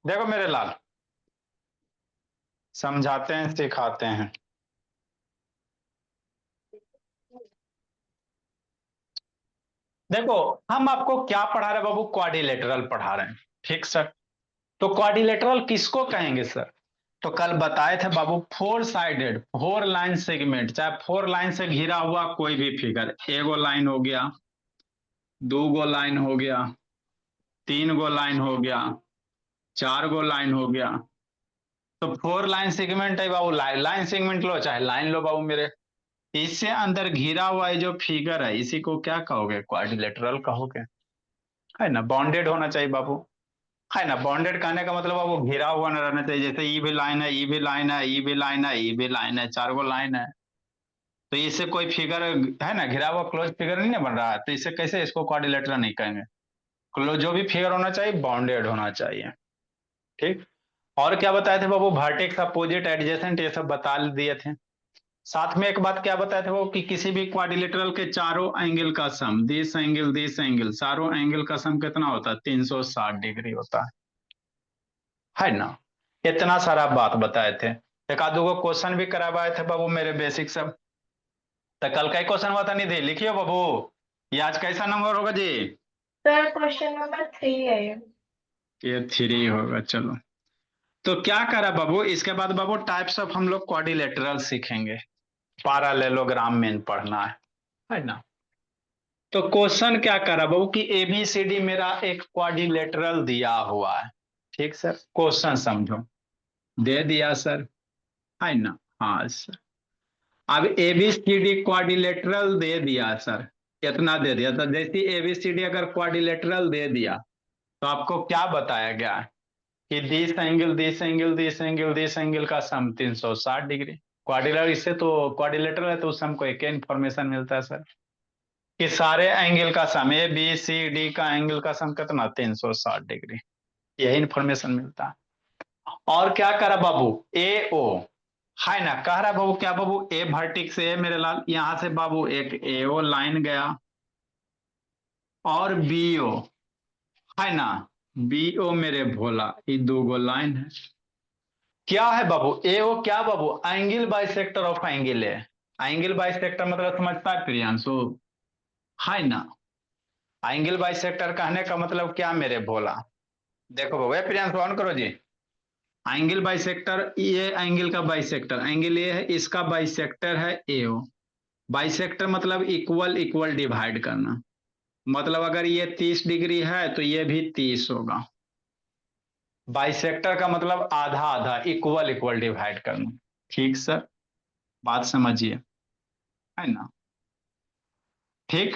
देखो मेरे लाल, समझाते हैं सिखाते हैं। देखो, हम आपको क्या पढ़ा रहे हैं बाबू? क्वाड्रिलेटरल पढ़ा रहे हैं। ठीक सर। तो क्वाड्रिलेटरल किसको कहेंगे सर? तो कल बताए थे बाबू, four sided, four line segment, चाहे फोर लाइन से घिरा हुआ कोई भी फिगर, एगो लाइन हो गया, दो गो लाइन हो गया, तीन गो लाइन हो गया, चार गो लाइन हो गया। तो फोर लाइन सेगमेंट है बाबू, लाइन लाइन सेगमेंट लो चाहे लाइन लो बाबू मेरे। इससे अंदर घिरा हुआ ये जो फिगर है, इसी को क्या कहोगे? क्वाड्रिलेटरल कहोगे। है ना, बॉन्डेड होना चाहिए बाबू। है ना, बॉन्डेड कहने का मतलब है वो घिरा हुआ न रहना चाहिए। जैसे ई भी लाइन है, ई भी लाइन है, ई भी लाइन है, ई भी लाइन है, चार गो लाइन है। तो इससे कोई फिगर है ना, घिरा हुआ क्लोज फिगर नहीं ना बन रहा है, तो इससे कैसे इसको क्वाड्रिलेटरल नहीं कहेंगे? क्लोज जो भी फिगर होना चाहिए बॉन्डेड होना चाहिए। ठीक। और क्या बताए थे बाबू? वर्टेक्स, अपोजिट, एडजेसेंट, ये सब बता दिए थे। साथ में एक बात क्या बताए थे वो, कि किसी भी क्वाड्रिलेटरल के चारों एंगल का सम, दिस एंगल, चारों एंगल का सम कितना होता है? 360 डिग्री होता है ना। इतना सारा बात बताए थे। एक आध दो क्वेश्चन भी करवाए थे बाबू मेरे, बेसिक सब। तो कल का ही क्वेश्चन हुआ था निधि, लिखियो बाबू। ये आज कैसा नंबर होगा जी? सर क्वेश्चन नंबर 3 है ये। ये 3 होगा, चलो। तो क्या करा बाबू, इसके बाद बाबू टाइप्स ऑफ हम लोग क्वाड्रिलेटरल सीखेंगे। पैरेललोग्राम मेन पढ़ना है ना। तो क्वेश्चन क्या करा बाबू, कि एबीसीडी मेरा एक क्वाड्रिलेटरल दिया हुआ है। ठीक सर, क्वेश्चन समझो। दे दिया सर, है ना। हाँ सर। अब एबीसीडी क्वाड्रिलेटरल दे दिया सर, इतना दे दिया। तो जैसे एबीसीडी अगर क्वाड्रिलेटरल दे दिया, तो आपको क्या बताया गया है? कि this angle, this angle, this angle, this angle का सम 360 डिग्री। क्वाड्रिलेटरल, इससे तो क्वाड्रिलेटरल है तो उस हमको एक इंफॉर्मेशन मिलता है सर, कि सारे एंगल का सम, ए बी सी डी का एंगल का सम कितना? 360 डिग्री। यही इंफॉर्मेशन मिलता है। और क्या करा बाबू? ए ओ, है ना, कह रहा बाबू क्या बाबू? ए वर्टिक से है मेरे लाल, यहां से बाबू एक एओ लाइन गया, और बीओ, है ना, बीओ मेरे भोला, ये दो गो लाइन है। क्या है बाबू? एओ क्या बाबू? एंगल बाइसेक्टर ऑफ एंगल है। एंगल बाइसेक्टर मतलब समझता है प्रियांशु? है ना। एंगल बाइसेक्टर कहने का मतलब क्या मेरे भोला? देखो बाबू, प्रियांशु ऑन करो जी। एंगल बाइसेक्टर, ये एंगल का बाइसेक्टर, एंगल ये है, इसका बाइसेक्टर है एओ। बाइसेक्टर मतलब इक्वल इक्वल डिवाइड करना। मतलब अगर ये 30 डिग्री है तो ये भी 30 होगा। बाइसेक्टर का मतलब आधा आधा, इक्वल इक्वल डिवाइड करना। ठीक सर, बात समझिए, है ना। ठीक।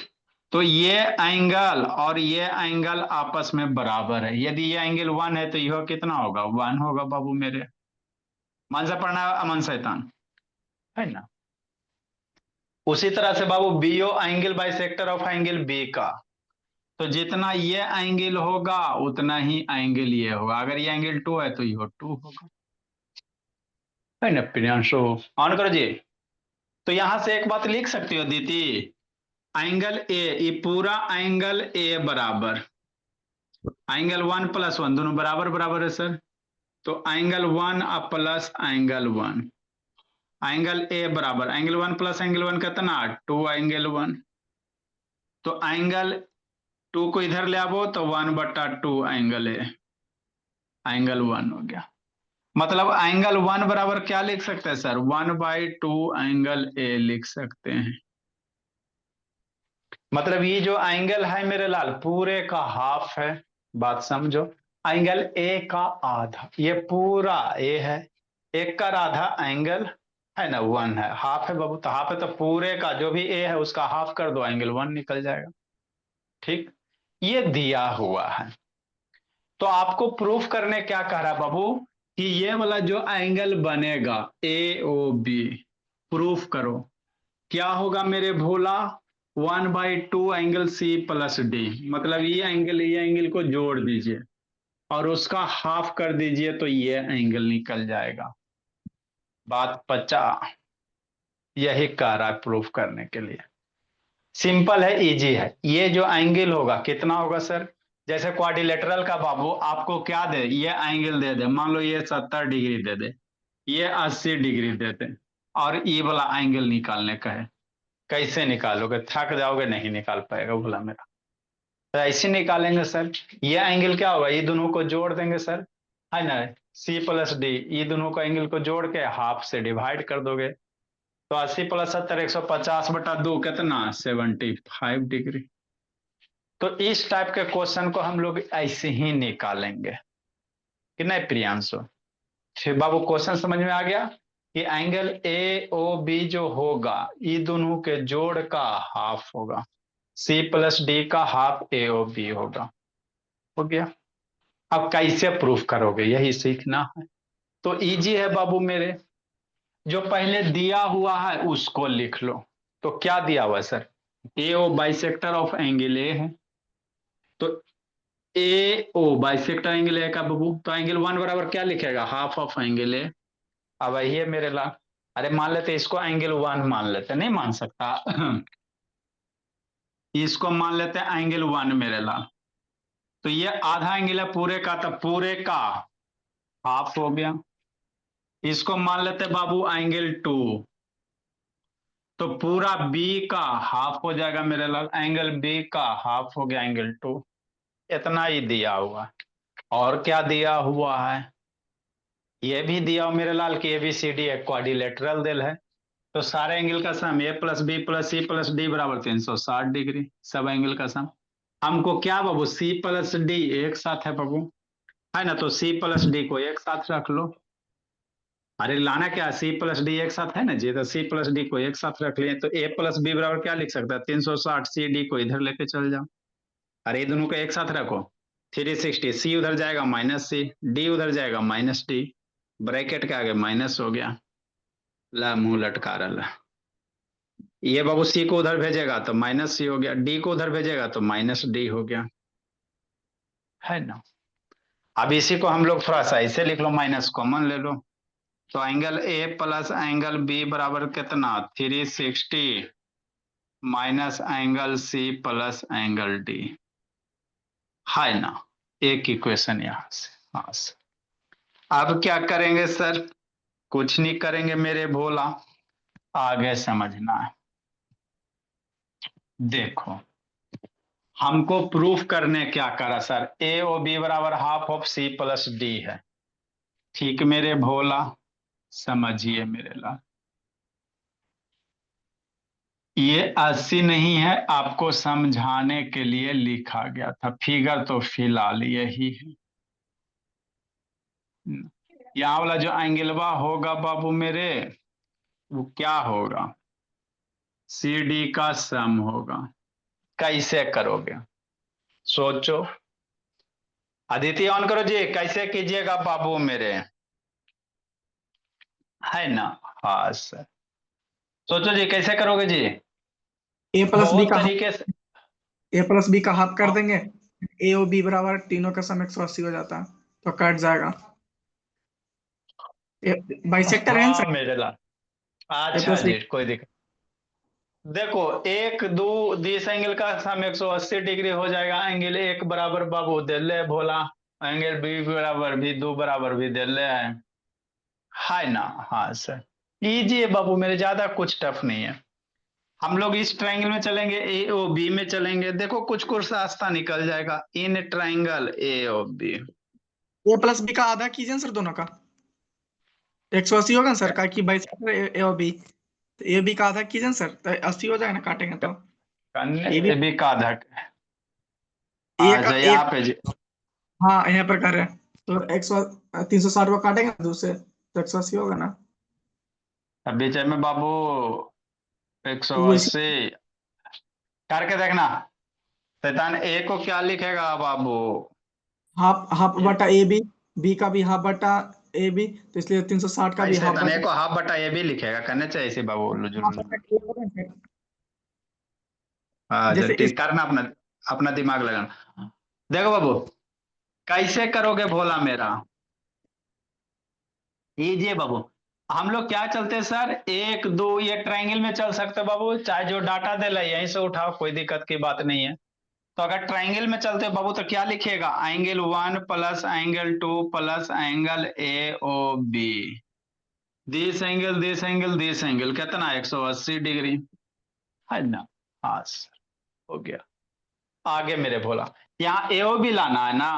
तो ये एंगल और ये एंगल आपस में बराबर है। यदि ये एंगल 1 है तो यह कितना होगा? 1 होगा बाबू मेरे। मन से पढ़ना अमन शैतान, है ना। उसी तरह से बाबू BO angle bisector of angle B का, तो जितना ये एंगल होगा उतना ही एंगल ये होगा। अगर ये एंगल 2 है तो ये 2 होगा, है ना प्रियांशु। ऑन करो जी। तो यहां से एक बात लिख सकती हो दीदी, एंगल ए, ये पूरा एंगल ए बराबर एंगल 1 + 1, दोनों बराबर बराबर है सर। तो angle 1 plus angle 1, angle A बराबर एंगल 1 प्लस एंगल 1 कितना? 2 एंगल 1। तो एंगल 2 को इधर ले आवो तो 1/2 एंगल ए, एंगल 1 हो गया। मतलब एंगल 1 बराबर क्या लिख सकते हैं सर? 1/2 एंगल ए लिख सकते हैं। मतलब ये जो एंगल है मेरे लाल, पूरे का हाफ है। बात समझो। एंगल ए का आधा, ये पूरा ए है, एक का आधा एंगल, है ना, 1 है, हाफ है बाबू। तो हाफ है तो पूरे का जो भी ए है उसका हाफ कर दो, एंगल 1 निकल जाएगा। ठीक। ये दिया हुआ है। तो आपको प्रूफ करने क्या कह रहा है बाबू, कि ये वाला जो एंगल बनेगा ए ओ बी, प्रूफ करो। क्या होगा मेरे भोला? 1/2 एंगल सी प्लस डी। मतलब ये एंगल को जोड़ दीजिए और उसका हाफ कर दीजिए तो ये एंगल निकल जाएगा। बात पचा। यही कह रहा है प्रूफ करने के लिए। सिंपल है, इजी है। ये जो एंगल होगा कितना होगा सर? जैसे क्वाड्रिलेटरल का बाबू आपको क्या दे, ये एंगल दे दे, मान लो ये 70 डिग्री दे दे, ये 80 डिग्री दे दे, और ये वाला एंगल निकालने का है, कैसे निकालोगे? थक जाओगे, नहीं निकाल पाएगा बोला मेरा। तो ऐसे निकालेंगे सर, ये एंगल क्या होगा, ये दोनों को जोड़ देंगे सर, है ना, सी प्लस डी, ये दोनों को एंगल को जोड़ के हाफ से डिवाइड कर दोगे, तो 80 प्लस 70 150/2 कितना, 75 डिग्री। तो इस टाइप के क्वेश्चन को हम लोग ऐसे ही निकालेंगे कि नहीं प्रियांशु? फिर बाबू क्वेश्चन समझ में आ गया कि एंगल ए ओ बी जो होगा ये दोनों के जोड़ का हाफ होगा, सी प्लस डी का हाफ ए ओ बी होगा। हो गया। अब कैसे प्रूफ करोगे यही सीखना है। तो इजी है बाबू मेरे, जो पहले दिया हुआ है उसको लिख लो। तो क्या दिया हुआ है sir, A O bisector of angle A है, तो ए ओ बाइसेक्टर एंगल ए का बाबू, तो एंगल वन बराबर क्या लिखेगा, हाफ ऑफ एंगल ए। अब वही है मेरे लाल, अरे मान लेते इसको एंगल वन मान लेते, नहीं मान सकता इसको मान लेते हैं एंगल वन मेरे लाल, तो ये आधा एंगल है पूरे का, तो पूरे का हाफ हो गया। इसको मान लेते बाबू एंगल टू, तो पूरा बी का हाफ हो जाएगा मेरे लाल, एंगल बी का हाफ हो गया एंगल टू। इतना ही दिया हुआ है। और क्या दिया हुआ है, ये भी दिया हुआ मेरे लाल की एबीसीडी एक क्वाड्रिलेटरल दिल है, तो सारे एंगल का sum A plus B plus C plus D बराबर 360 डिग्री, सब एंगल का सम। हमको क्या बाबू, सी प्लस डी एक साथ है बाबू, है ना, तो सी प्लस डी को एक साथ रख लो। अरे लाना क्या, सी प्लस डी एक साथ है ना जी, तो सी प्लस डी को एक साथ रख लिए, तो ए प्लस बी बराबर क्या लिख सकता है, 360, सी डी को इधर लेके चल जाओ। अरे दोनों को एक साथ रखो, 360, सी उधर जाएगा माइनस सी, डी उधर जाएगा माइनस डी, ब्रैकेट के आगे माइनस हो गया, ला मुंह लटका रहा। ये बाबू सी को उधर भेजेगा तो माइनस सी हो गया, डी को उधर भेजेगा तो माइनस डी हो गया, है ना। अब इसी को हम लोग थोड़ा सा ऐसे लिख लो, माइनस कॉमन ले लो, तो angle A plus angle B बराबर कितना, 360 minus angle C plus angle D, है ना। एक इक्वेशन यहां से, हाँ से। अब क्या करेंगे सर, कुछ नहीं करेंगे मेरे भोला, आगे समझना है। देखो हमको प्रूफ करने क्या करा सर, ए ओ बी बराबर half of C plus D है, ठीक मेरे भोला, समझिए मेरे लाल। ये 80 नहीं है, आपको समझाने के लिए लिखा गया था, फिगर तो फिलहाल यही है। यहाँ वाला जो एंगलवा होगा बाबू मेरे, वो क्या होगा, सी डी का सम होगा। कैसे करोगे सोचो, अदिति ऑन करो जी, कैसे कीजिएगा बाबू मेरे, है ना। हाँ सर, सोचो जी कैसे करोगे जी, ए प्लस बी बहुत का तरीके से। ए प्लस बी का हाफ कर देंगे, ए और बी बराबर तीनों का सम 180 हो जाता है, तो कट जाएगा। बाइसेक्टर है हाँ आंसर, मेरे लाल, ए अच्छा प्लस बी। जी कोई दिक्कत। देखो एक दो दिस एंगल का सम 180 डिग्री हो जाएगा, एंगल एक बराबर बाबू दे ले भोला, एंगल बी बराबर भी दो बराबर भी दे ले है ना। हाँ सर, इजी है बाबू मेरे, ज्यादा कुछ टफ नहीं है। हम लोग इस ट्रायंगल में चलेंगे, ए ओ बी में चलेंगे, देखो कुछ कुछ रास्ता निकल जाएगा, in triangle A O B. A plus B का आधा कीजिए ना सर, दोनों का 180 होगा ना सर, का कि बाइसेक्टर ए और बी, तो ए बी का आधा कीजिए ना सर, तो 80 हो जाएगा ना, काटेंगे तो। ए बी करने भी का धक, ए का अच्छा एक, यहाँ पे जी, हाँ यहाँ पर कर रहे हैं, तो 360 को काटेंगे ना दूसरे, तो 180 होगा ना। बीच में बाबू तो वो इसी 180 करके देखना, शैतान ए को क्या लिखेगा बाबू, हाफ हाफ बटा ए बी, बी का भी हाफ बटा ए बी, तो इसलिए 360 का भी ऐसे हाफ शैतान ए बटा, को हाफ बटा ए भी लिखेगा, करने चाहिए इसे बाबू हाफ बटा ए होगा ना सर। अच्छा जैसे इस, ठीक, करना अपना, अपना दिमाग लगाना। देखो बाबू कैसे करोगे भोला मेरा, ये बाबू हम लोग क्या चलते हैं सर, एक दो ये ट्रायंगल में चल सकते हैं बाबू, चाहे जो डाटा दे ला यहीं से उठाओ, कोई दिक्कत की बात नहीं है। तो अगर ट्राइंगल में चलते हो बाबू तो क्या लिखिएगा, angle 1 plus angle 2 plus angle A O B, this angle कितना 180 डिग्री, है ना। हाँ सर, हो गया। आगे मेरे भोला, यहाँ एओ भी लाना है ना,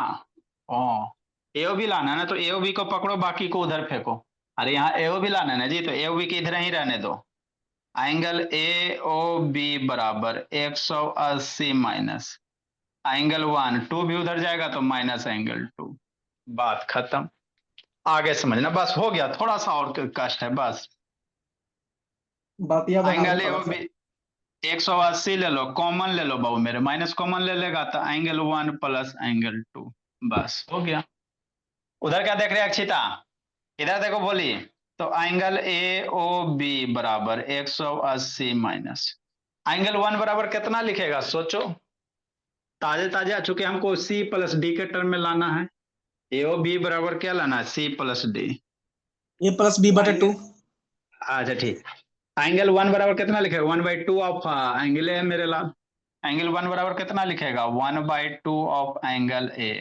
ओ एओ भी लाना है ना, तो एओ बी को पकड़ो, बाकी को उधर फेंको। अरे यहाँ एओ भी लाना है ना जी, तो एओ बी के इधर ही रहने दो। एंगल ए ओ बी बराबर 180 माइनस एंगल 1, 2 भी उधर जाएगा तो माइनस एंगल 2। बात खत्म। आगे समझना, बस हो गया, थोड़ा सा और कष्ट है बस। बातिया बना एंगल दो ए थोड़ा ओ सा। बी 180 ले लो, कॉमन ले लो बाबू मेरे, माइनस कॉमन ले लेगा तो एंगल 1 प्लस एंगल 2, बस हो गया। उधर क्या देख रहे हैं अक्षिता, इधर देखो बोली। तो एंगल ए ओ बी बराबर 180 माइनस एंगल 1 बराबर कितना लिखेगा सोचो, ताजे ताजे आ चुके, हमको सी प्लस डी के टर्म में लाना है। ए ओ बी बराबर क्या लाना है, सी प्लस डी। ए प्लस बी बटे 2। अच्छा ठीक, एंगल 1 बराबर कितना लिखेगा, 1/2 ऑफ एंगल ए मेरे लाल। एंगल 1 बराबर कितना लिखेगा, 1/2 ऑफ एंगल ए।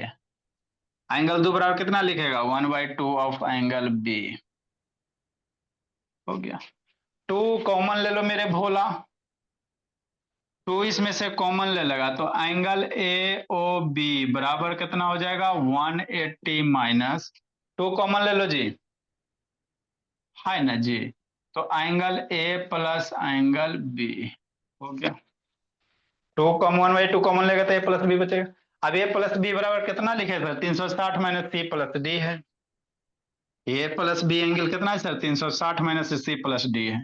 एंगल 2 बराबर कितना लिखेगा, 1/2 ऑफ एंगल बी। हो गया। 2 कॉमन ले लो मेरे भोला, 2 इसमें से कॉमन ले लगा तो एंगल ए ओ बी बराबर कितना हो जाएगा, 180 माइनस 2 कॉमन ले लो जी, है ना जी। तो angle A plus angle B हो गया। 2 कॉमन बाई 2 कॉमन लेगा तो ए प्लस बी बचेगा। अब ए प्लस बी बराबर कितना लिखे sir, 360 minus C plus D है। ए प्लस बी एंगल कितना है sir, 360 minus C plus D है।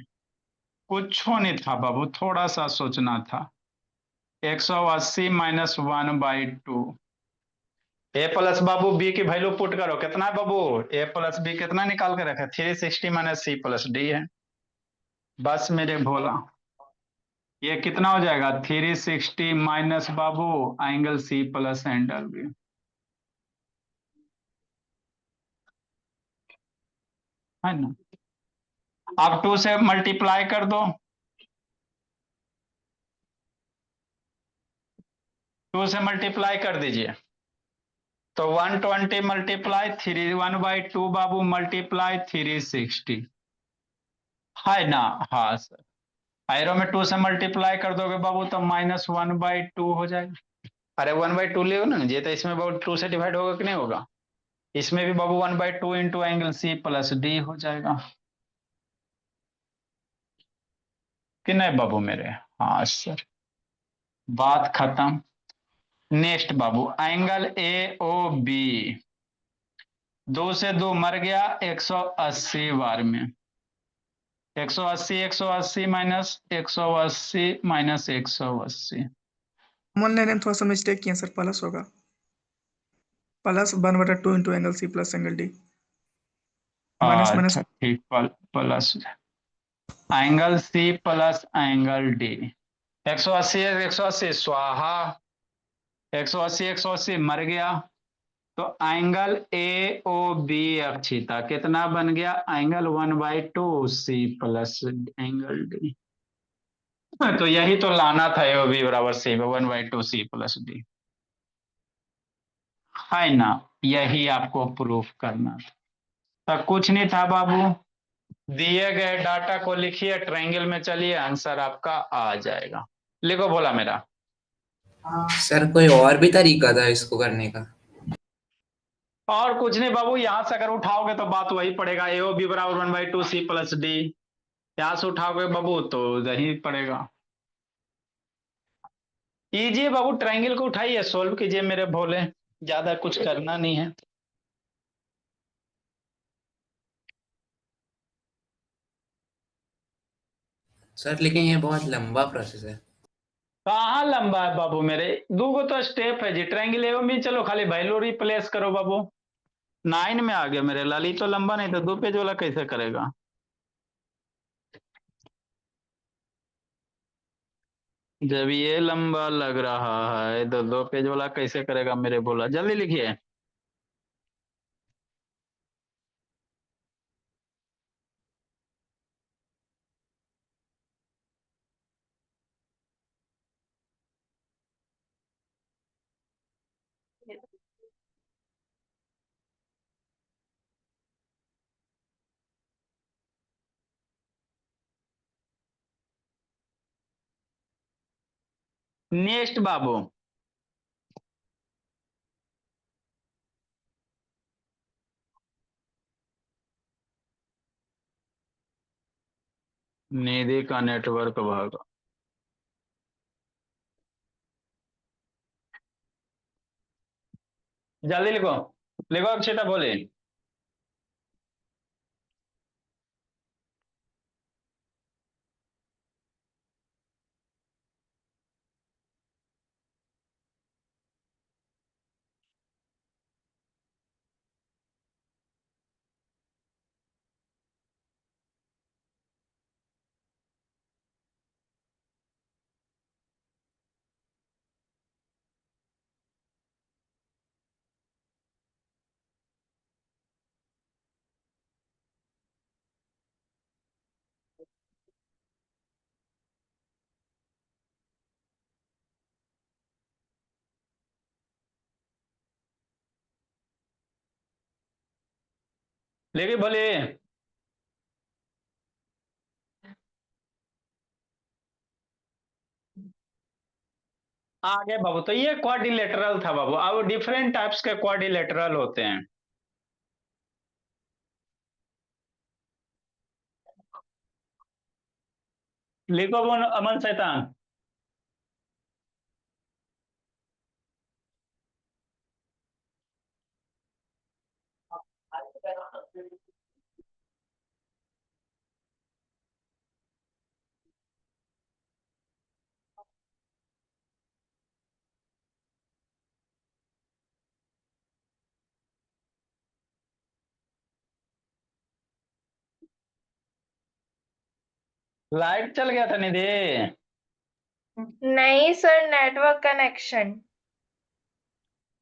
कुछ नहीं था बाबू, थोड़ा सा सोचना था। 180 माइनस 1/2, ए प्लस बाबू बी की वैल्यू पुट करो, कितना है बाबू, ए प्लस बी कितना निकाल के रखे, 360 माइनस सी प्लस डी है। बस मेरे भोला, ये कितना हो जाएगा, 360 माइनस बाबू angle C plus angle B, है ना। अब 2 से मल्टीप्लाई कर दो, 2 से मल्टीप्लाई कर दीजिए, तो 120 मल्टीप्लाई 3 1/2 बाबू मल्टीप्लाई 360, है ना। हाँ सर, एरो में 2 से मल्टीप्लाई कर दोगे बाबू तो -1/2 हो जाएगा। अरे 1/2 ले ना ये, तो इसमें बाबू 2 से डिवाइड होगा कि नहीं होगा, इसमें भी बाबू 1/2 into angle C plus D हो जाएगा कि नहीं बाबू मेरे। हाँ सर, बात खत्म। नेक्स्ट बाबू, एंगल ए ओ बी, 2 से 2 मर गया 180 बार में, 180 180 माइनस 180 माइनस 180। कॉमन लेने में थोड़ा सा मिस्टेक किया सर, प्लस होगा, plus 1/2 into angle C plus angle D, minus minus. अच्छा ठीक, plus angle C plus angle D, 180 180 स्वाहा, 180 180 मर गया, तो angle A O B Akshita कितना बन गया, angle 1/2 C plus angle D. तो यही तो लाना था, ए ओ बी बराबर सी 1/2 सी प्लस डी, है ना। यही आपको प्रूफ करना था, तो कुछ नहीं था बाबू। दिए गए डाटा को लिखिए, ट्रायंगल में चलिए, आंसर आपका आ जाएगा। लिखो बोला मेरा। सर कोई और भी तरीका था इसको करने का? और कुछ नहीं बाबू, यहां से अगर उठाओगे तो बात वही पड़ेगा, ए ओ बी बराबर 1/2 सी प्लस डी, यहां से उठाओगे बाबू तो यही पड़ेगा। कीजिए बाबू, ट्रायंगल को उठाइए, सोल्व कीजिए मेरे भोले, ज्यादा कुछ करना नहीं है। सर लेकिन ये बहुत लंबा प्रोसेस है। कहाँ लंबा है बाबू मेरे, दो गो तो स्टेप है जी, ट्रायंगल ए में चलो खाली वैल्यू रिप्लेस करो बाबू, 9 में आ गया मेरे लाल, ही तो लंबा नहीं तो 2 पेज वाला कैसे करेगा। जब ये लंबा लग रहा है तो 2 पेज वाला कैसे करेगा मेरे बोला, जल्दी लिखिए। नेक्स्ट बाबू, निधि का नेटवर्क भाग, जल्दी लिखो, लिखो अक्षिता बोले। लेकिन बोले आगे बाबू, तो ये क्वाड्रिलेटरल था बाबू। अब डिफरेंट टाइप्स के क्वाड्रिलेटरल होते हैं। लिखो बोल अमन शैतान। लाइट चल गया था निधि। नहीं सर, नेटवर्क कनेक्शन।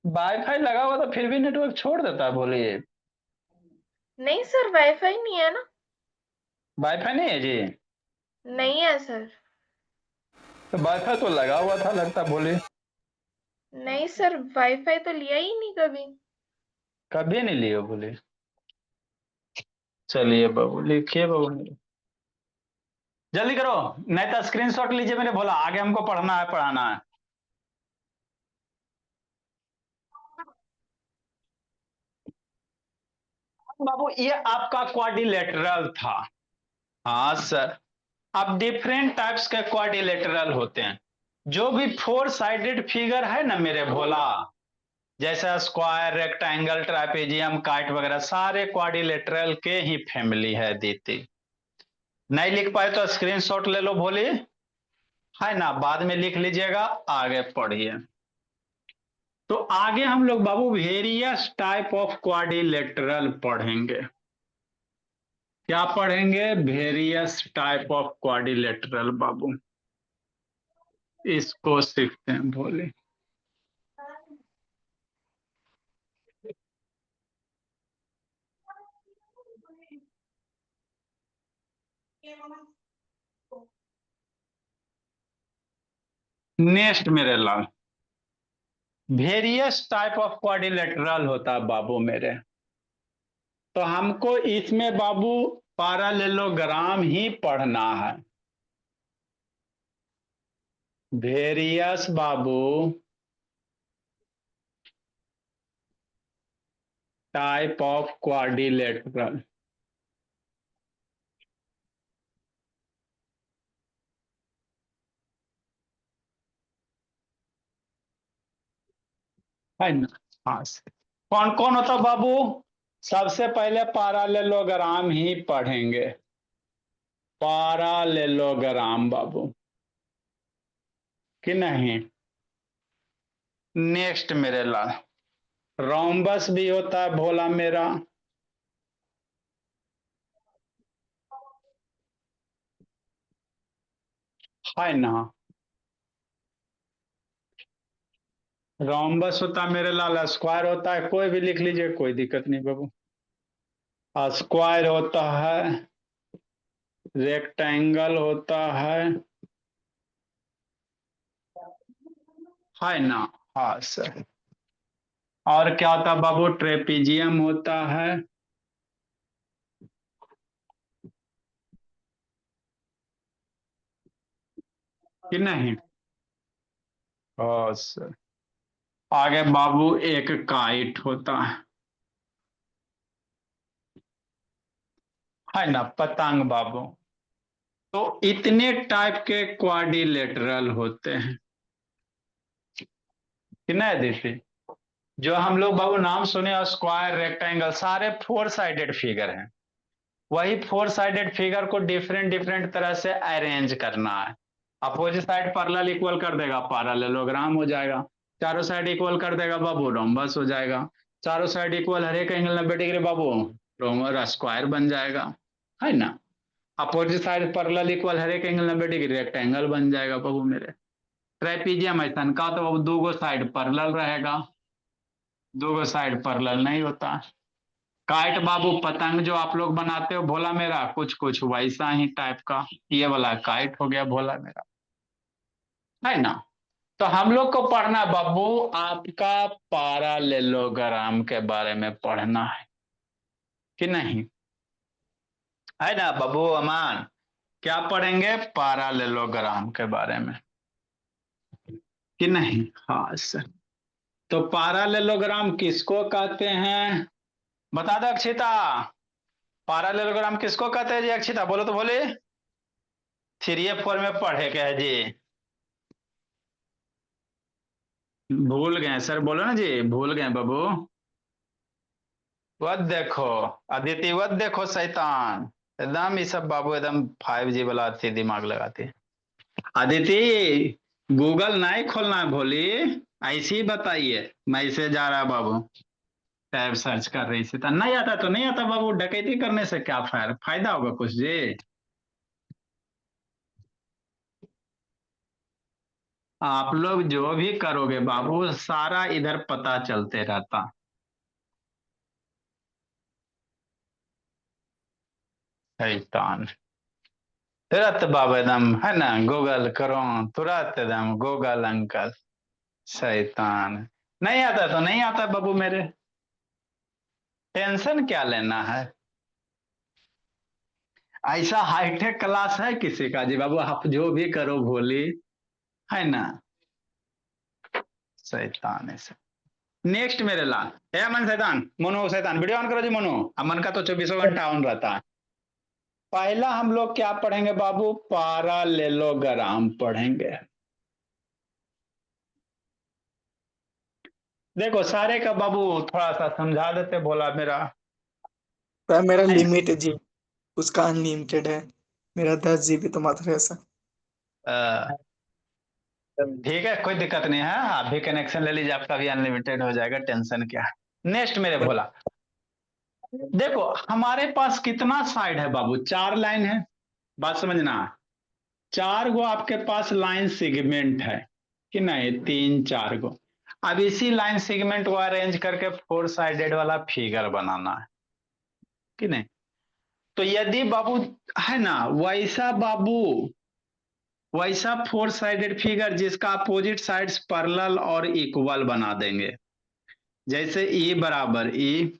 वाईफाई लगा हुआ तो फिर भी नेटवर्क छोड़ देता है, बोलिए। नहीं सर, वाईफाई नहीं है ना। वाईफाई नहीं है जी? नहीं है सर। तो वाईफाई तो लगा हुआ था लगता, बोलिए। नहीं सर, वाईफाई तो लिया ही नहीं कभी। कभी नहीं लियो, बोलिए। चलिए बाबू, लिखिए बाबू, जल्दी करो, नहीं तो स्क्रीनशॉट लीजिए। मैंने बोला आगे हमको पढ़ना है, पढ़ाना है। बाबू ये आपका क्वाड्रिलेटरल था। हाँ सर। अब डिफरेंट टाइप्स के क्वाड्रिलेटरल होते हैं। जो भी फोर साइडेड फिगर है ना मेरे भोला, जैसा स्क्वायर, रेक्टेंगल, ट्रापेजियम, काइट वगैरह, सारे क्वाड्रिलेटरल के ही फैमिली है दीदी। नहीं लिख पाए तो स्क्रीनशॉट ले लो भोले, है ना, बाद में लिख लीजिएगा, आगे पढ़िए। तो आगे हम लोग बाबू वेरियस टाइप ऑफ क्वाड्रिलेटरल पढ़ेंगे। क्या पढ़ेंगे? वेरियस टाइप ऑफ क्वाड्रिलेटरल बाबू, इसको सीखते हैं भोले। नेक्स्ट मेरे लाल, वेरियस टाइप ऑफ क्वाड्रिलेटरल होता है बाबू मेरे। तो हमको इसमें बाबू पैरेललोग्राम ही पढ़ना है। Various Babu type of quadrilateral, है ना। हाँ, कौन कौन होता बाबू? सबसे पहले पैरेललोग्राम ही पढ़ेंगे। पैरेललोग्राम बाबू, कि नहीं। नेक्स्ट मेरे लाल, रोम्बस भी होता है भोला मेरा, है ना। रोम्बस होता है मेरे लाल, स्क्वायर होता है, कोई भी लिख लीजिए, कोई दिक्कत नहीं बाबू। स्क्वायर होता है, रेक्टेंगल होता है ना। हाँ सर। और क्या होता है बाबू? ट्रेपीजियम होता है, कि नहीं। हाँ सर। आगे बाबू एक काइट होता है ना, पतंग बाबू। तो इतने टाइप के क्वाड्रिलेटरल होते हैं कि नहीं दीदी, जो हम लोग बाबू नाम सुने, स्क्वायर, रेक्टेंगल, सारे फोर साइडेड फिगर हैं। वही फोर साइडेड फिगर को डिफरेंट डिफरेंट तरह से अरेंज करना है। अपोजिट साइड पैरेलल इक्वल कर देगा, पैरेललोग्राम हो जाएगा। चारों साइड इक्वल कर देगा बाबू, रोम्बस हो जाएगा। चारों साइड इक्वल, हर एक एंगल 90 डिग्री बाबू, रोमर स्क्वायर बन जाएगा, है ना। अपोजिट साइड पैरेलल इक्वल, हर एक एंगल 90 डिग्री, रेक्टेंगल बन जाएगा बाबू मेरे। ट्रेपीजियम ऐसा का तो बाबू दो साइड पैरेलल रहेगा, दो साइड पैरेलल नहीं होता। काइट बाबू, पतंग जो आप लोग बनाते हो भोला मेरा, कुछ कुछ वैसा ही टाइप का ये वाला काइट हो गया भोला मेरा, है ना। तो हम लोग को पढ़ना बाबू आपका पैरेललोग्राम के बारे में पढ़ना है कि नहीं, है ना बाबू अमान। क्या पढ़ेंगे, पैरेललोग्राम के बारे में कि नहीं। हाँ सर। तो पैरेललोग्राम किसको कहते हैं, बता दो अक्षिता। पैरेललोग्राम किसको कहते हैं जी, अक्षिता बोलो तो बोले। 3F4 में पढ़े क्या है जी, भूल गए सर, बोलो ना जी, भूल गए बाबू। वह देखो अदिति, वह देखो शैतान, एकदम ये सब बाबू एकदम 5G वाला थी, दिमाग लगाती। अदिति गूगल नहीं खोलना है भोली, ऐसे ही बताइए, मैसेज जा रहा है बाबू। टैब सर्च कर रही थी, नहीं आता तो नहीं आता बाबू, डकैती करने से क्या फायदा होगा कुछ जी। आप लोग जो भी करोगे बाबू, सारा इधर पता चलते रहता। शैतान तुरंत बाबू एकदम, है ना, गूगल करो तुरंत एकदम, गूगल अंकल। शैतान, नहीं आता तो नहीं आता बाबू मेरे, टेंशन क्या लेना है। ऐसा हाईटेक क्लास है किसी का जी बाबू, आप जो भी करो भोली, है ना। शैतान है। नेक्स्ट मेरे लाल, है अमन शैतान, मोनो शैतान, वीडियो ऑन करो जी मोनो। अमन का तो 24 घंटा ऑन रहता है। पहला हम लोग क्या पढ़ेंगे बाबू, पैरेललोग्राम पढ़ेंगे। देखो सारे का बाबू थोड़ा सा समझा देते भोला मेरा। सर मेरा लिमिट है जी, उसका अनलिमिटेड है, मेरा 10 GB तो मात्र है सर। ठीक है, कोई दिक्कत नहीं है, आप भी कनेक्शन ले लीजिए, आपका भी अनलिमिटेड हो जाएगा, टेंशन क्या है। नेक्स्ट मेरे भोला, देखो हमारे पास कितना साइड है बाबू, 4 लाइन है, बात समझना। 4 गो आपके पास लाइन सेगमेंट है कि नहीं, 3 4 गो। अब इसी लाइन सेगमेंट को अरेंज करके 4 साइडेड वाला फिगर बनाना है कि नहीं। तो यदि बाबू, है ना, वैसा बाबू, वैसा 4 साइडेड फिगर जिसका अपोजिट साइड्स पैरेलल और इक्वल बना देंगे, जैसे E बराबर E,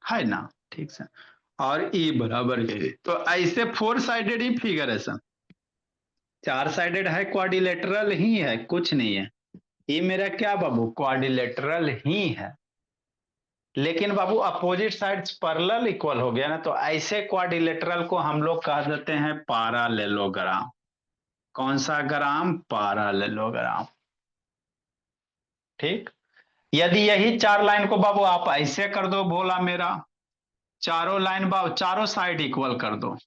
है ना, ठीक से, और E बराबर E, तो ऐसे 4 साइडेड ही फिगर है सर। 4 साइडेड है, क्वाड्रिलेटरल ही है, कुछ नहीं है। ये मेरा क्या बाबू, क्वाड्रिलेटरल ही है। लेकिन बाबू अपोजिट साइड्स पैरेलल इक्वल हो गया ना, तो ऐसे क्वाड्रिलेटरल को हम लोग कह देते हैं पैरेललोग्राम। कौन सा ग्राम, पैरेललोग्राम। ठीक। यदि यही 4 लाइन को बाबू आप ऐसे कर दो बोला मेरा, चारों लाइन बाबू चारों साइड इक्वल कर दो,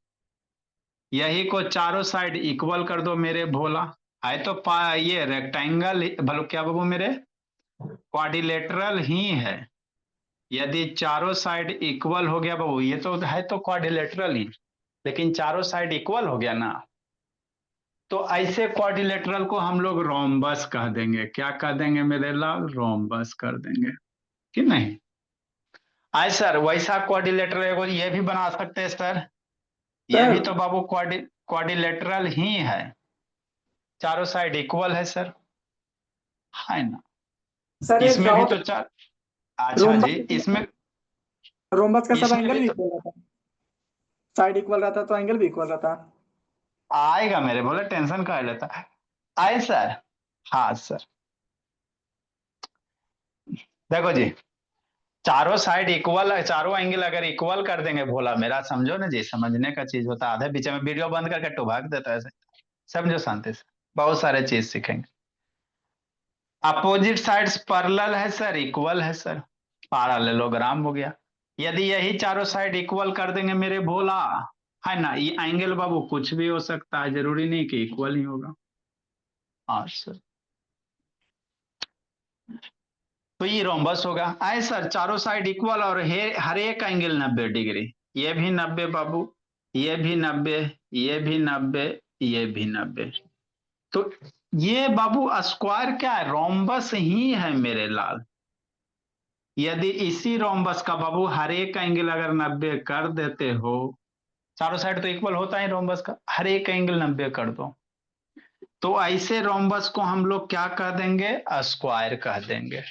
यही को चारों साइड इक्वल कर दो मेरे भोला, है तो ये रेक्टेंगल भलो क्या बाबू मेरे, क्वाड्रिलेटरल ही है। यदि चारों साइड इक्वल हो गया बाबू, ये तो है तो क्वाड्रिलेटरल ही, लेकिन चारों साइड इक्वल हो गया ना, तो ऐसे क्वाड्रिलेटरल को हम लोग रोम्बस कह देंगे। क्या कह देंगे मेरे लाल, रोम्बस कर देंगे कि नहीं। आए सर, वैसा क्वाड्रिलेटरल ये भी बना सकते हैं सर, ये भी तो बाबू क्वाड्रिलेटरल ही है, चारों साइड इक्वल है सर, है ना। सर ये इसमें भी तो चार, अच्छा जी, इसमें रोम्बस का सब इसमें एंगल भी भी तो इक्वल रहता है, साइड इक्वल रहता तो एंगल भी इक्वल रहता। आएगा मेरे, बोले टेंशन का लेता। आए सर, हाँ सर, देखो जी, चारों साइड इक्वल, चारों एंगल अगर इक्वल कर देंगे भोला मेरा, समझो ना जी, समझने का चीज होता है, आधे बीच में वीडियो बंद करके टू भाग देता है ऐसे। समझो शांति से, बहुत सारे चीज सीखेंगे। अपोजिट साइड्स पैरेलल है सर, इक्वल है सर, पैरेललोग्राम हो गया। यदि यही चारों साइड इक्वल कर देंगे मेरे भोला, है ना, ये एंगल बाबू कुछ भी हो सकता है, जरूरी नहीं कि इक्वल ही होगा। हाँ सर, तो ये रोम्बस होगा। आए सर, चारों साइड इक्वल और हर एक एंगल 90 डिग्री, ये भी 90 बाबू, ये भी 90, ये भी 90, ये भी 90। तो ये बाबू स्क्वायर क्या है, रोम्बस ही है मेरे लाल। यदि इसी रोम्बस का बाबू हर एक एंगल अगर 90 कर देते हो, चारों साइड तो इक्वल होता है रोम्बस का, हर एक एंगल 90 कर दो, तो ऐसे रोम्बस को हम लोग क्या कह देंगे, स्क्वायर कह देंगे,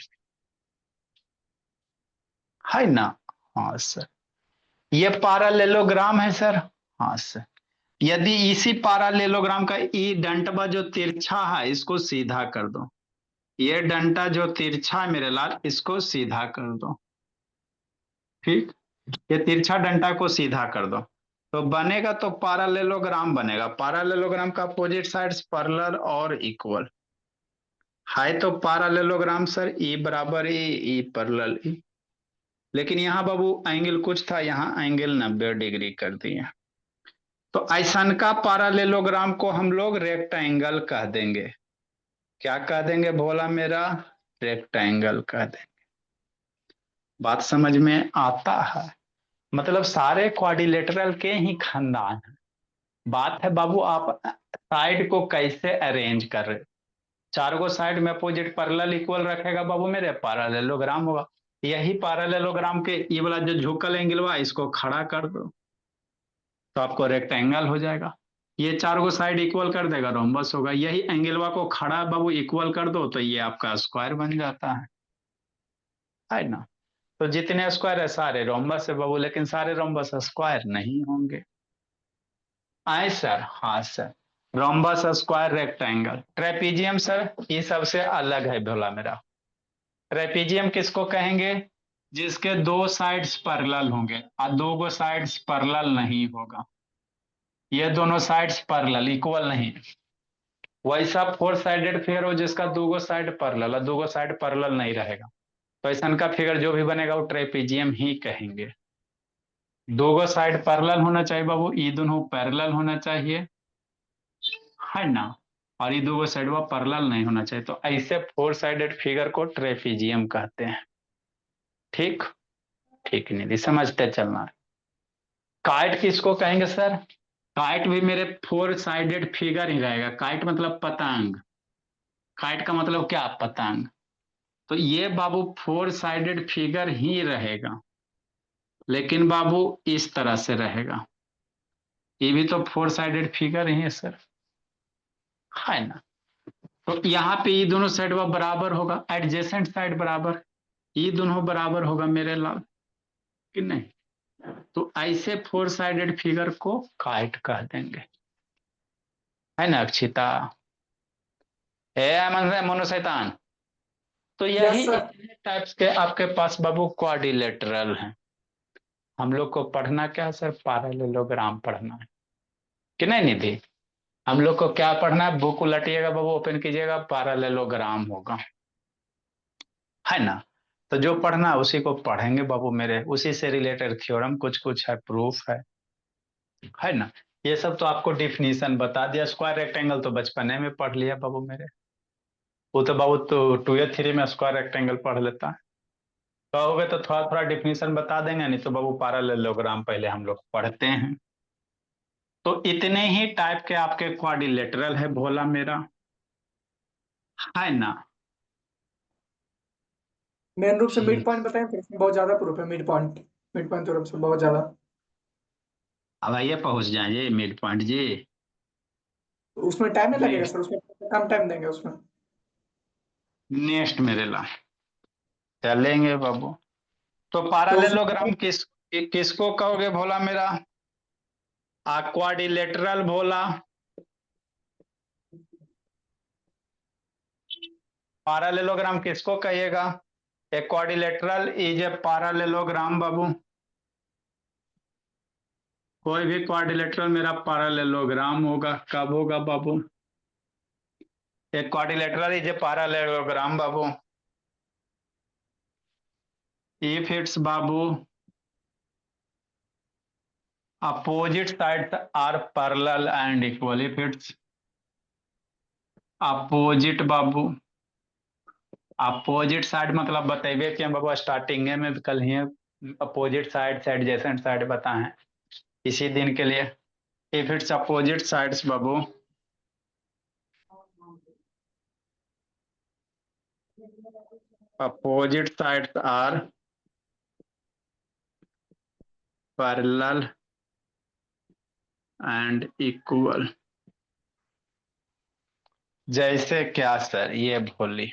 है ना। हाँ सर, ये पैरेललोग्राम है सर। हाँ सर, यदि इसी पैरेललोग्राम का ई डंटवा जो तिरछा है इसको सीधा कर दो, ये डंटा जो तिरछा है मेरे लाल इसको सीधा कर दो, ठीक, ये तिरछा डंटा को सीधा कर दो, तो बनेगा तो पैरेललोग्राम बनेगा। पैरेललोग्राम का अपोजिट साइड्स पैरेलल और इक्वल है, तो पैरेललोग्राम सर ई बराबर ई पैरेलल ई, लेकिन यहाँ बाबू एंगल कुछ था, यहाँ एंगल 90 डिग्री कर दिए, तो ऐसन का पैरेललोग्राम को हम लोग रेक्टेंगल कह देंगे। क्या कह देंगे भोला मेरा, रेक्टेंगल कह देंगे। बात समझ में आता है, मतलब सारे क्वाड्रिलेटरल के ही खानदान है। बात है बाबू आप साइड को कैसे अरेंज कर रहे, चार गो साइड में अपोजिट पैरेलल इक्वल रखेगा बाबू मेरे, पैरेललोग्राम होगा। यही पैरेललोग्राम के ये वाला जो झुकल एंगल हुआ इसको खड़ा कर दो, तो आपको रेक्टेंगल हो जाएगा। ये चार गो साइड इक्वल कर देगा, रोम्बस होगा। यही एंगलवा को खड़ा बाबू इक्वल कर दो, तो ये आपका स्क्वायर बन जाता है ना। तो जितने स्क्वायर है सारे रोम्बस है बाबू, लेकिन सारे रोम्बस स्क्वायर नहीं होंगे। आए सर, हाँ sir, rhombus square rectangle. Trapezium sir ये सबसे अलग है भोला मेरा। ट्रेपीजियम किसको कहेंगे, जिसके दो साइड्स पैरेलल होंगे और दो गो साइड्स पैरेलल नहीं होगा, ये दोनों साइड्स पैरेलल इक्वल नहीं। वैसा फोर साइडेड फिगर हो जिसका दो गो साइड पैरेलल और दो गो साइड पैरेलल नहीं रहेगा, तो ऐसा का फिगर जो भी बनेगा वो ट्रेपीजियम ही कहेंगे। दो गो साइड पैरेलल होना चाहिए बाबू, ये दोनों पैरेलल होना चाहिए, है ना, और ये दो गो साइड वो पैरेलल नहीं होना चाहिए, तो ऐसे फोर साइडेड फिगर को ट्रेपीजियम कहते हैं। ठीक, ठीक नहीं समझते चलना। काइट किसको कहेंगे सर, काइट भी मेरे फोर साइडेड फिगर ही रहेगा। काइट मतलब पतंग, काइट का मतलब क्या, पतंग। तो ये बाबू फोर साइडेड फिगर ही रहेगा, लेकिन बाबू इस तरह से रहेगा, ये भी तो फोर साइडेड फिगर ही है सर, है ना। तो यहाँ पे ये दोनों साइड वह बराबर होगा, एडजेसेंट साइड बराबर, ये दोनों बराबर होगा मेरे लाल, कि नहीं। तो ऐसे फोर साइडेड फिगर को काइट कह देंगे, है ना अक्षिता, है मनोशैतान। तो यही यस सर। इतने टाइप्स के आपके पास बाबू क्वाड्रिलेटरल हैं। हम लोग को पढ़ना क्या है सर, पैरेललोग्राम पढ़ना है, कि नहीं निधि। हम लोग को क्या पढ़ना है, बुक उलटिएगा बाबू, ओपन कीजिएगा, पैरेललोग्राम होगा, है ना। तो जो पढ़ना है उसी को पढ़ेंगे बाबू मेरे, उसी से रिलेटेड थ्योरम कुछ कुछ है, प्रूफ है ना। ये सब तो आपको डिफिनीशन बता दिया, स्क्वायर रेक्टेंगल तो बचपने में पढ़ लिया बाबू मेरे, वो तो बाबू तो 2 या 3 में स्क्वायर रेक्टेंगल पढ़ लेता है। कहोगे तो थोड़ा थोड़ा डिफिनीशन बता देंगे, नहीं तो बाबू पैरेललोग्राम पहले हम लोग पढ़ते हैं। तो इतने ही टाइप के आपके क्वाड्रिलेटरल है भोला मेरा, है ना। मेन रूप से मिड ठीक, पॉइंट बताएं, फिर इसमें बहुत ज्यादा प्रूफ है। मिड पॉइंट थ्योरम से बहुत ज्यादा। अब आइए पहुंच जाइए मिड पॉइंट जी। तो उसमें टाइम नहीं लगेगा नेक्स्ट, सर, उसमें कम टाइम देंगे उसमें। नेक्स्ट मेरे ला चलेंगे बाबू। तो तो उसमें पैरेललोग्राम किसको कहोगे भोला मेरा, क्वाड्रिलेटरल भोला, पैरेललोग्राम किसको कहिएगा? A quadrilateral is a parallelogram बाबू। कोई भी क्वाड्रिलेटरल मेरा पैरेललोग्राम होगा। कब होगा बाबू? A quadrilateral is a parallelogram बाबू if its बाबू opposite sides are parallel and equal। if its opposite बाबू, अपोजिट साइड मतलब बतेबे कि हम बाबू स्टार्टिंग में कल ही अपोजिट साइड से एडजेसेंट साइड बताए हैं इसी दिन के लिए। इफ इट्स अपोजिट साइड्स बाबू opposite sides are parallel and equal. जैसे क्या सर? ये बोली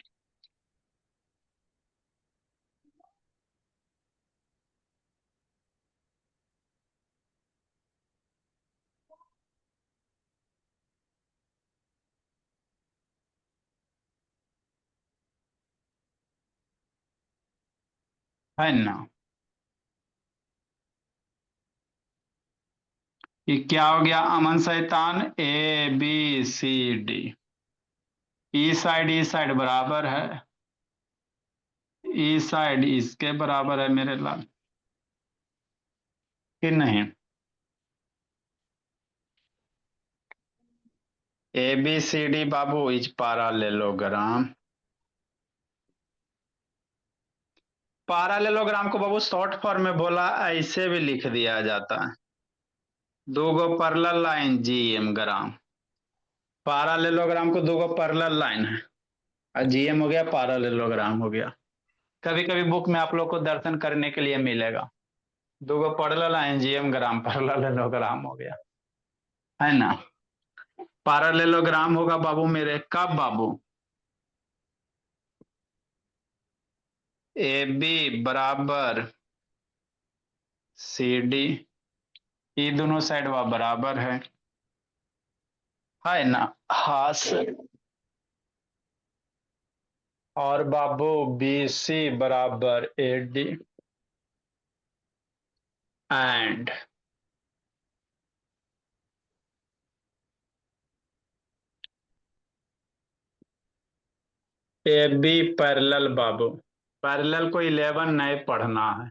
है ना? ये क्या हो गया अमन शैतान? A B C D, E side बराबर है, ई साइड इसके बराबर है मेरे लाल कि नहीं? ए बी सी डी बाबू इज पैरेललोग्राम। पैरेललोग्राम को बाबू शॉर्ट फॉर्म में बोला ऐसे भी लिख दिया जाता है, दो गो पैरेलल लाइन जीएम ग्राम। पैरेललोग्राम को दो गो पैरेलल लाइन है और जीएम हो गया, पैरेललोग्राम हो गया। कभी कभी बुक में आप लोग को दर्शन करने के लिए मिलेगा, दो गो पैरेलल लाइन जीएम ग्राम, पैरेललोग्राम हो गया, है ना? पैरेललोग्राम होगा बाबू मेरे कब बाबू? ए बी बराबर सी डी, ये दोनों साइड वह बराबर है ना? हाँ सर। और बाबू बी सी बराबर A D and A B parallel बाबू। पैरेलल को 11 नहीं पढ़ना है।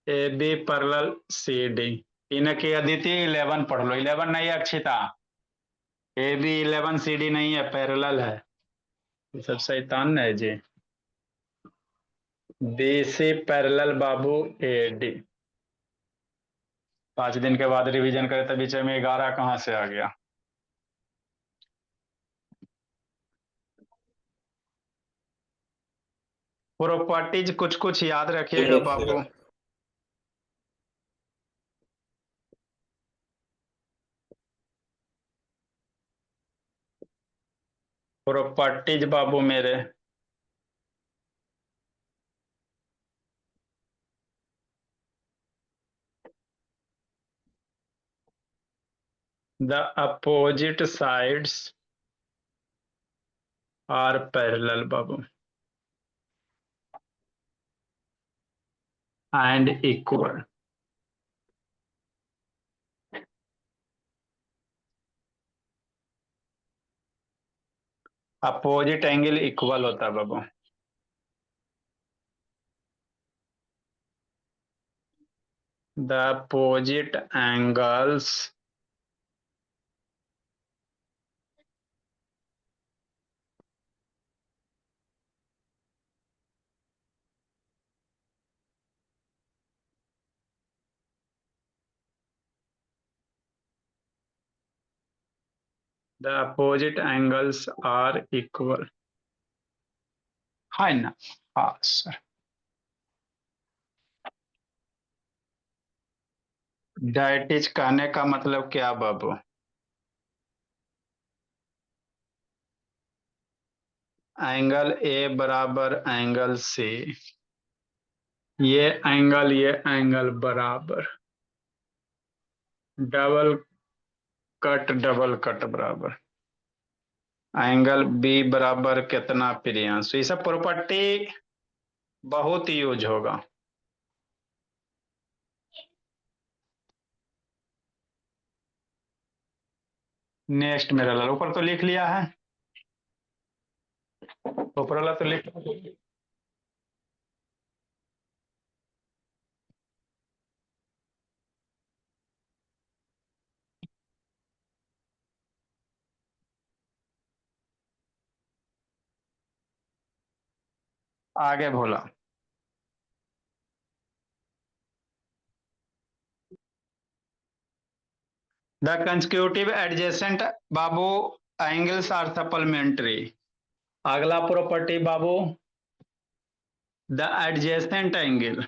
A B parallel C D, इनके अदिति 11 पढ़ लो। 11 नहीं है Akshita, A B 11 C D नहीं है, पैरेलल है। ये सब शैतान है जी। बी सी पैरेलल बाबू ए डी। 5 दिन के बाद रिवीजन करे तो बीच में 11 कहाँ से आ गया? प्रॉपर्टीज कुछ कुछ याद रखिएगा बाबू। प्रॉपर्टीज बाबू मेरे the opposite sides are parallel babu and equal। Opposite angle equal होता है बाबू। the opposite angles the opposite angles are equal, है ना? हाँ सर। डेट इज कहने का मतलब क्या बाबू? एंगल ए बराबर एंगल सी, ये एंगल बराबर, डबल कट बराबर। एंगल बी बराबर कितना प्रियांशु, ये सब प्रॉपर्टी बहुत यूज होगा। नेक्स्ट मेरा लाल, ऊपर तो लिख लिया है, ऊपर वाला तो लिख, आगे बोला। द कंसेक्यूटिव एडजेसेंट बाबू एंगल्स आर सप्लीमेंट्री। अगला प्रॉपर्टी बाबू, the adjacent angle,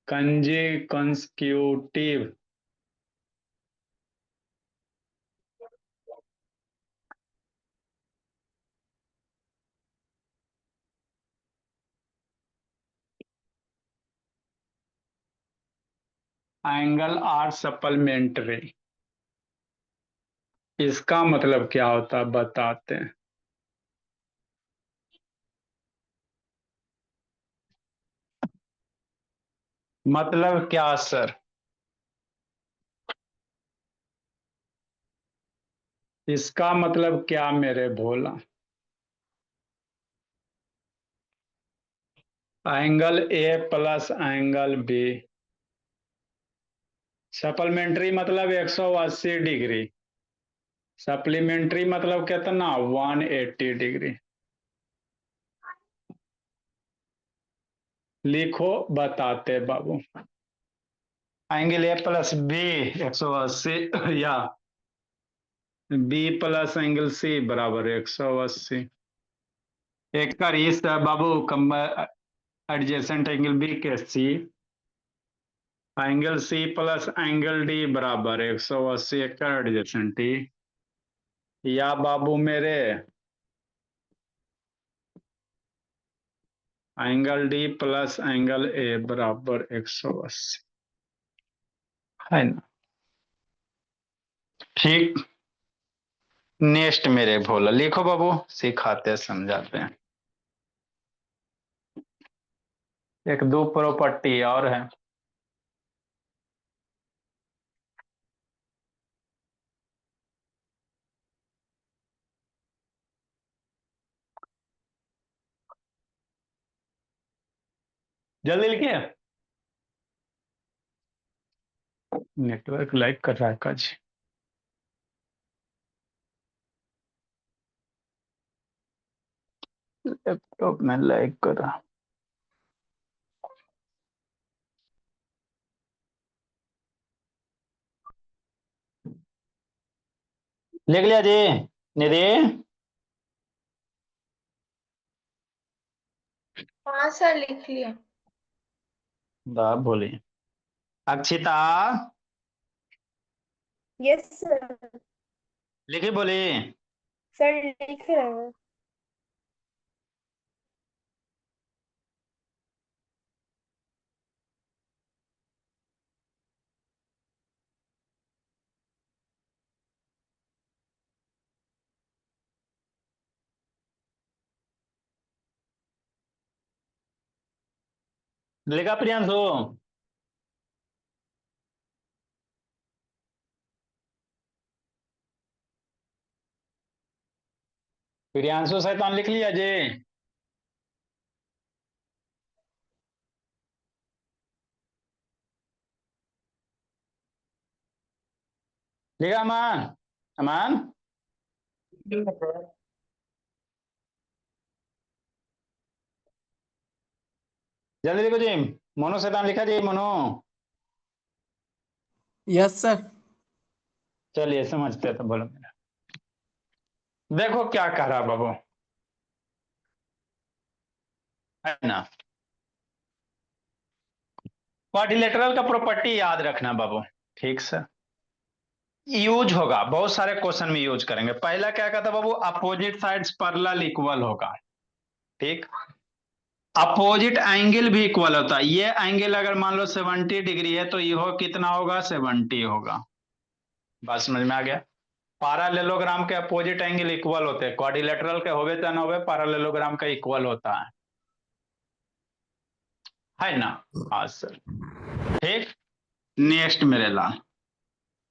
consecutive angle are supplementary. इसका मतलब क्या होता है बताते हैं। मतलब क्या सर, इसका मतलब क्या मेरे Bhola. Angle A plus angle B, supplementary मतलब 180 डिग्री, सप्लीमेंट्री मतलब कितना 180 डिग्री। लिखो बताते बाबू। एंगल ए प्लस बी 180 या बी प्लस एंगल सी बराबर 180। एक का इस बाबू एडजेसेंट एंगल बी के C, angle C plus angle D बराबर 180 एक का एडजेसेंट डी, या बाबू मेरे angle D plus angle A बराबर 180, है ना। ठीक, नेक्स्ट मेरे भोला, लिखो बाबू, सिखाते समझाते हैं। एक दो प्रॉपर्टी और है। जल्दी लिखिए, नेटवर्क लाइक कर रहा है काज। लैपटॉप में लाइक कर रहा, लिख लिया जी निधि। हाँ सर, लिख लिया। बोलिए अक्षिता, यस सर। लिखी बोली। सर लिख रहे हैं। लिखा प्रियांशु, प्रियांशु शैतान लिख लिया जी। लिखा अमान, अमान जल्दी लिखो जी। मोनो शैतान लिखा जी, मोनो। Yes sir. चलिए समझते तो बोलो मेरा। देखो क्या कह रहा बाबू, है ना। क्वाड्रिलेटरल का प्रॉपर्टी याद रखना बाबू, ठीक से यूज होगा, बहुत सारे क्वेश्चन में यूज करेंगे। पहला क्या कहता बाबू, अपोजिट साइड्स पैरेलल इक्वल होगा, ठीक। अपोजिट एंगल भी इक्वल होता है। ये एंगल अगर मान लो 70 डिग्री है तो यह कितना होगा 70 होगा। बात समझ में आ गया। पैरेललोग्राम के अपोजिट एंगल इक्वल होते हैं, क्वाड्रिलेटरल के होवे चाहे ना होवे, पैरेललोग्राम का इक्वल होता है ना। हाँ सर। ठीक। नेक्स्ट मेरे लाल,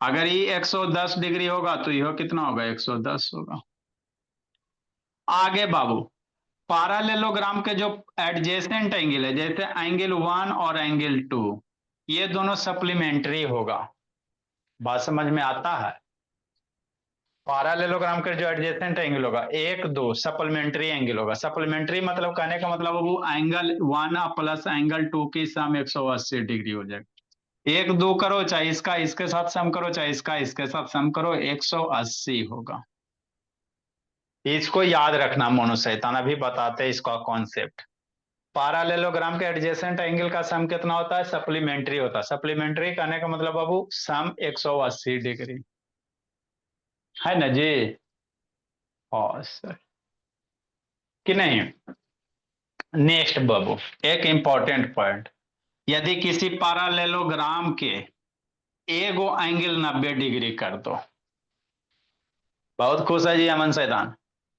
अगर ये 110 डिग्री होगा तो यह कितना होगा, 110 होगा। आगे बाबू, पैरेललोग्राम के जो एडजेसेंट एंगल है, जैसे एंगल 1 और एंगल 2, ये दोनों सप्लीमेंट्री होगा। बात समझ में आता है। पैरेललोग्राम के जो एडजेसेंट एंगल होगा 1 2 सप्लीमेंट्री एंगल होगा। सप्लीमेंट्री मतलब कहने का मतलब वो एंगल 1 प्लस एंगल 2 की सम 180 डिग्री हो जाएगा। 1 2 करो, चाहे इसका इसके साथ सम करो, चाहे इसका इसके साथ सम करो, 180 होगा। इसको याद रखना मोनोशैतान, अभी बताते हैं इसका कॉन्सेप्ट। पैरेललोग्राम के एडजेसेंट एंगल का सम कितना होता है, सप्लीमेंट्री होता है। सप्लीमेंट्री कहने का मतलब बाबू सम 180 डिग्री है ना जी। और सर कि नहीं। नेक्स्ट बाबू, एक इंपॉर्टेंट पॉइंट, यदि किसी पैरेललोग्राम के एगो एंगल 90 डिग्री कर दो, बहुत खुश है जी अमन सैदान।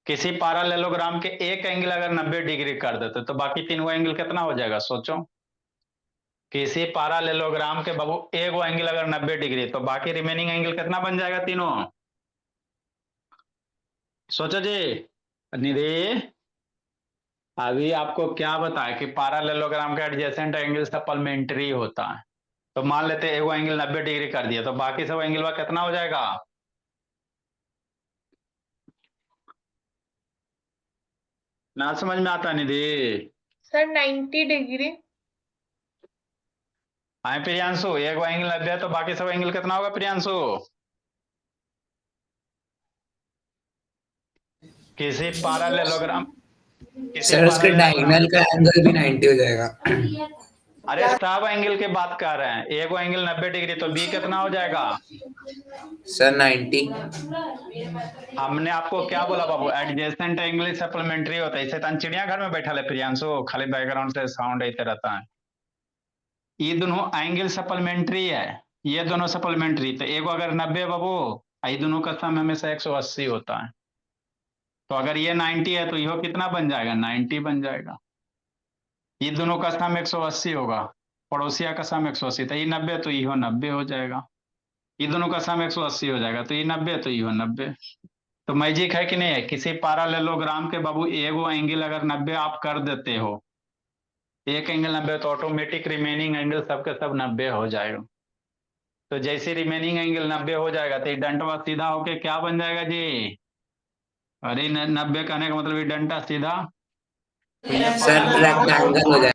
किसी पैरेललोग्राम के एक एंगल अगर 90 डिग्री कर देते तो बाकी तीनों एंगल कितना हो जाएगा, सोचो। किसी पैरेललोग्राम के बाबू एगो एंगल अगर 90 डिग्री तो बाकी रिमेनिंग एंगल कितना बन जाएगा, तीनों। सोचो जी। निधि, अभी आपको क्या बताया कि पैरेललोग्राम का एडजेसेंट एंगल सप्लीमेंट्री होता है। तो मान लेते हैं एगो एंगल 90 डिग्री कर दिया तो बाकी सब एंगल का कितना हो जाएगा। ना समझ में आता निधि। Sir 90 degree. हाँ प्रियांशु, एगो एंगल 90 है तो बाकी सब एंगल कितना होगा प्रियांशु। किसी पैरेललोग्राम सर उसके डायगोनल का एंगल भी 90 हो जाएगा। अरे सब एंगल की बात कर रहे हैं, एगो एंगल 90 डिग्री तो बी कितना हो जाएगा। सर 90। हमने आपको क्या बोला बाबू, एडजेसेंट एंगल सप्लीमेंट्री होता है। इसे चिड़ियाघर में बैठा है प्रियांशु, खाली बैकग्राउंड से साउंड आते रहता है। ये दोनों एंगल सप्लीमेंट्री है, ये दोनों सप्लीमेंट्री, तो एगो अगर 90 बाबू, ये दोनों का सम हमेशा 180 होता है। तो अगर ये 90 है तो यह कितना बन जाएगा, 90 बन जाएगा। ये दोनों का सम 180 होगा, पड़ोसिया का सम 180, तो ये 90 तो यह 90 हो जाएगा। ये दोनों का सम 180 हो जाएगा तो ये 90 तो यह 90। तो मैजिक है कि नहीं है। किसी पैरेललोग्राम के बाबू एगो एंगल अगर 90 आप कर देते हो, एक एंगल 90, तो ऑटोमेटिक रिमेनिंग एंगल सबके सब 90 हो जाएगा। तो जैसे रिमेनिंग एंगल 90 हो जाएगा तो ये डंडा सीधा होके क्या बन जाएगा जी। अरे 90 कहने का मतलब ये डंडा सीधा, तो ये सर रेक्टेंगल हो जाएगा।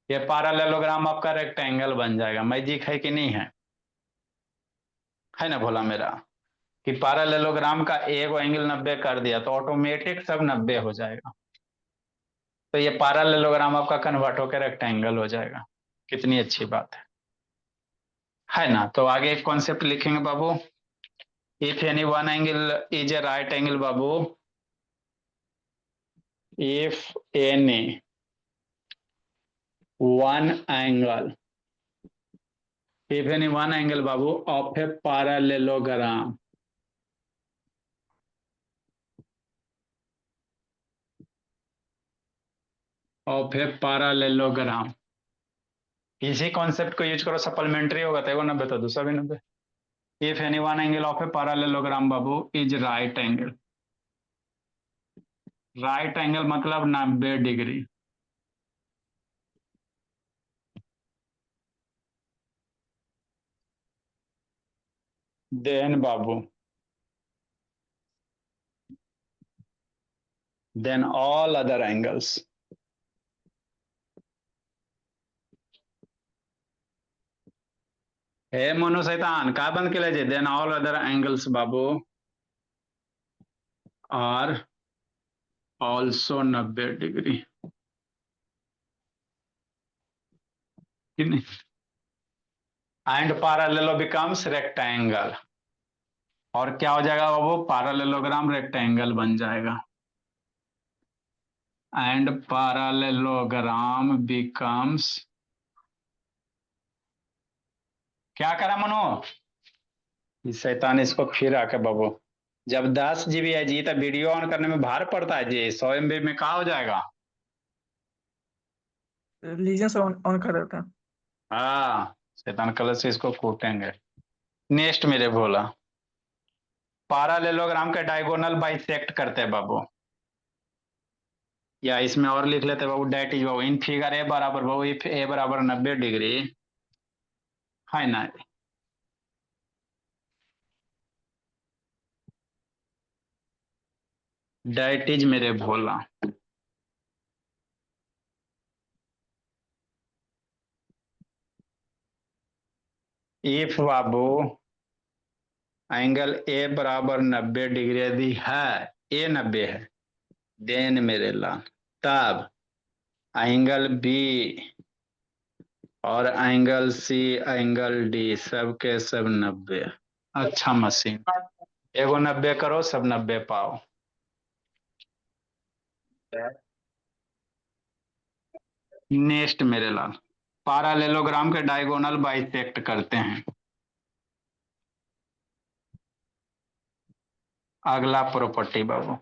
ये पैरेललोग्राम आपका रेक्टेंगल बन जाएगा। मैजिक है कि नहीं है ना भोला मेरा, कि पैरेललोग्राम का एगो एंगल 90 कर दिया तो ऑटोमेटिक सब 90 हो जाएगा। तो ये पैरेललोग्राम आपका कन्वर्ट होकर रेक्टेंगल हो जाएगा। कितनी अच्छी बात है ना। तो आगे एक कॉन्सेप्ट लिखेंगे बाबू, if any one angle is a right angle बाबू, if any one angle, if any one angle babu of a parallelogram इसी कॉन्सेप्ट को यूज करो, सप्लीमेंट्री होगा तो 90 तो दूसरा भी 90। If any one angle of a parallelogram बाबू is right angle, right angle मतलब 90 डिग्री, देन बाबू देन ऑल अदर एंगल्स, हे मनो शैतान का बंद केले जे, देन ऑल अदर एंगल्स बाबू आर ऑल्सो 90 डिग्री। एंड पैरेललो बिकम्स रेक्टेंगल, और क्या हो जाएगा बाबू, पैरेललोग्राम रेक्टेंगल बन जाएगा। एंड पैरेललोग्राम बिकम्स, क्या करा मनो, ये शैतान इसको फिर आके बाबू, जब 10 GB है जी, तो वीडियो ऑन करने में भार पड़ता है जी, 100 MB में कहा हो जाएगा। लीजिए सर, ऑन कर देते हैं। हाँ, शैतान कलर से इसको कूटेंगे। नेक्स्ट मेरे भोला, पैरेललोग्राम के डायगोनल बाइसेक्ट करते हैं बाबू, या इसमें और लिख लेते हैं बाबू, डेट इज बाबू इन फिगर ए बराबर बाबू, इफ ए बराबर 90 डिग्री है ना, डेट इज मेरे भोला, इफ बाबू एंगल ए बराबर 90 डिग्री यदि है, ए 90 है, देन मेरे लाल तब एंगल बी और एंगल सी एंगल डी सब के सब 90। अच्छा मशीन, एगो 90 करो सब 90 पाओ। नेक्स्ट मेरे लाल, पैरेललोग्राम के डायगोनल बाइसेक्ट करते हैं। अगला प्रॉपर्टी बाबू,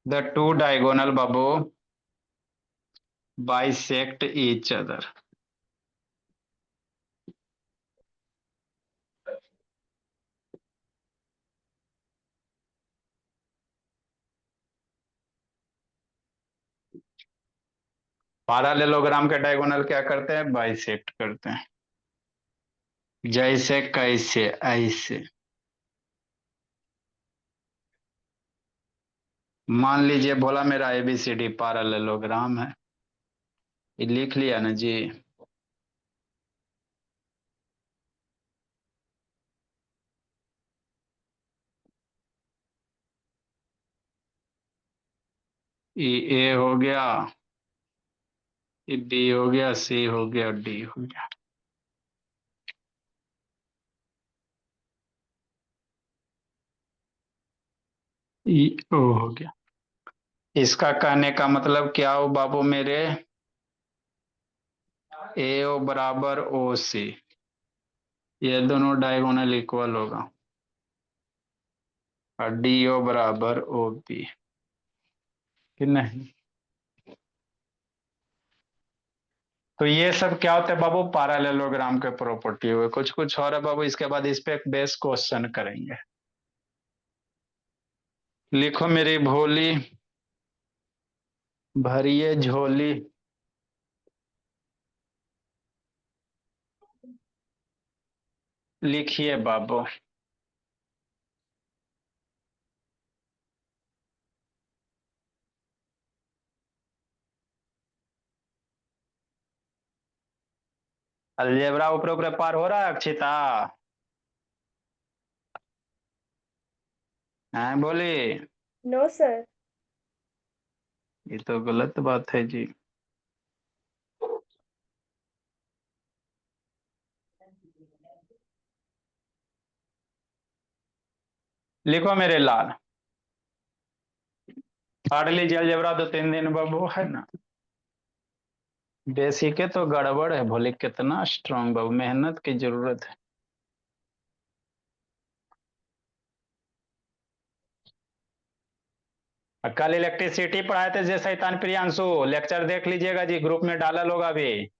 the two diagonal Babu bisect each other. Parallelogram के डायगोनल क्या करते हैं, बाइसेक्ट करते हैं। जैसे कैसे, ऐसे मान लीजिए बोला मेरा ABCD पैरेललोग्राम है, ये लिख लिया ना जी। ये ए हो गया, ये बी हो गया, सी हो गया, डी हो गया। ई ओ हो गया। इसका कहने का मतलब क्या हो बाबू मेरे, ए ओ बराबर ओ सी, ये दोनों डायगोनल इक्वल होगा, और डी ओ बराबर ओ बी, कि नहीं। तो ये सब क्या होता है बाबू, पैरेललोग्राम के प्रॉपर्टी हुए। कुछ कुछ और है बाबू, इसके बाद इस पे एक बेस क्वेश्चन करेंगे। लिखो मेरी भोली भरिए झोली, लिखिए बाबू। अलजेब्रा ऊपर ऊपर पार हो रहा है अक्षिता, हाँ बोली। No sir. ये तो गलत बात है जी। लिखो मेरे लाल, पढ़ लीजिए अलजेब्रा 2-3 दिन बाबू, है ना। बेसिक है तो गड़बड़ है भोले, कितना स्ट्रांग बाबू, मेहनत की जरूरत है। कल इलेक्ट्रिसिटी पढ़ाए थे जैसे शैतान प्रियांशु, लेक्चर देख लीजिएगा जी, ग्रुप में डाला होगा अभी।